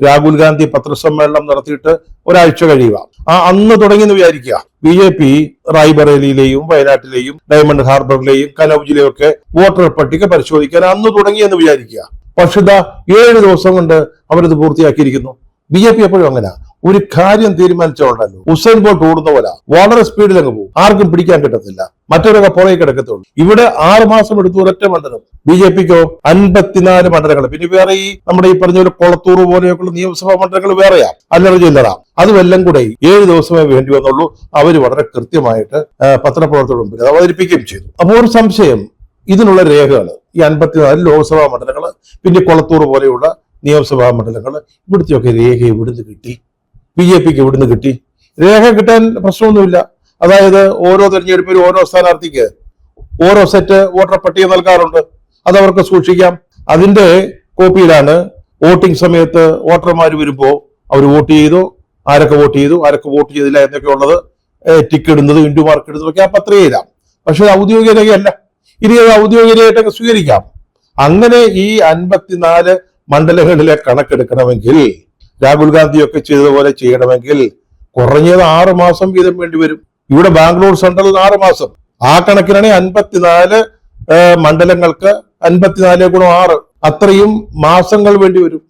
രാഹുൽ ഗാന്ധി പത്രസമ്മേളനം നടത്തിയിട്ട് ഒരാഴ്ച കഴിയുക. അന്ന് തുടങ്ങിയെന്ന് വിചാരിക്കുക. BJP റായ്ബറേലിയിലെയും വയനാട്ടിലെയും ഡയമണ്ട് ഹാർബറിലെയും കനൌജിലെയും ഒക്കെ വോട്ടർ പട്ടിക പരിശോധിക്കാൻ അന്ന് തുടങ്ങിയെന്ന് വിചാരിക്കുക. പക്ഷെ 7 ദിവസം കൊണ്ട് അവരത് പൂർത്തിയാക്കിയിരിക്കുന്നു. BJP എപ്പോഴും അങ്ങനെ ഒരു കാര്യം തീരുമാനിച്ചോണ്ടല്ലോ ഉസൈൻ ബോൾട്ട് ഓടുന്ന പോലെ വളരെ സ്പീഡിൽ അങ്ങ് പോകും. ആർക്കും പിടിക്കാൻ കിട്ടത്തില്ല. മറ്റവരൊക്കെ പുറകെ കിടക്കത്തുള്ളൂ. ഇവിടെ 6 മാസം എടുത്തു ഒരൊറ്റ മണ്ഡലം. BJPക്കോ 54 മണ്ഡലങ്ങൾ. പിന്നെ വേറെ ഈ നമ്മുടെ ഈ പറഞ്ഞ പോലെ കൊളത്തൂർ പോലെയൊക്കെയുള്ള നിയമസഭാ മണ്ഡലങ്ങൾ വേറെയാ, അല്ലറ ചില്ലറ. അതുമെല്ലാം കൂടെ 7 ദിവസമേ വേണ്ടി വന്നുള്ളൂ. അവർ വളരെ കൃത്യമായിട്ട് പത്രപ്രവർത്തകരുടെ മുമ്പിൽ അത് അവതരിപ്പിക്കുകയും ചെയ്തു. അപ്പോൾ ഒരു സംശയം, ഇതിനുള്ള രേഖകൾ ഈ 54 ലോക്സഭാ മണ്ഡലങ്ങൾ, പിന്നെ കൊളത്തൂർ പോലെയുള്ള നിയമസഭാ മണ്ഡലങ്ങൾ, ഇവിടുത്തെയൊക്കെ രേഖ ഇവിടുന്ന് കിട്ടി. BJPക്ക് ഇവിടുന്ന് കിട്ടി. രേഖ കിട്ടാൻ പ്രശ്നമൊന്നുമില്ല. അതായത് ഓരോ തെരഞ്ഞെടുപ്പിലും ഓരോ സ്ഥാനാർത്ഥിക്ക് ഓരോ സെറ്റ് വോട്ടർ പട്ടിക നൽകാറുണ്ട്. അതവർക്ക് സൂക്ഷിക്കാം. അതിന്റെ കോപ്പിയിലാണ് വോട്ടിംഗ് സമയത്ത് വോട്ടർമാർ വരുമ്പോൾ അവർ വോട്ട് ചെയ്തു, ആരൊക്കെ വോട്ട് ചെയ്തു, ആരൊക്കെ വോട്ട് ചെയ്തില്ല എന്നൊക്കെ ഉള്ളത് ടിക്ക് ഇടുന്നതും ഇൻഡു മാർക്ക് ഇടുന്നതും ഒക്കെ ആ പത്രികയിലാണ്. പക്ഷെ അത് ഔദ്യോഗിക രേഖയല്ല. ഇനി അത് ഔദ്യോഗിക രേഖയായിട്ടൊക്കെ സ്വീകരിക്കാം. അങ്ങനെ ഈ 54 മണ്ഡലങ്ങളിലെ കണക്കെടുക്കണമെങ്കിൽ രാഹുൽ ഗാന്ധിയൊക്കെ ചെയ്തതുപോലെ ചെയ്യണമെങ്കിൽ കുറഞ്ഞത് 6 മാസം വീതം വേണ്ടി വരും. ഇവിടെ ബാംഗ്ലൂർ സെൻട്രൽ 6 മാസം. ആ കണക്കിനാണ് 54 മണ്ഡലങ്ങൾക്ക് 54 × 6 അത്രയും മാസങ്ങൾ വേണ്ടി വരും.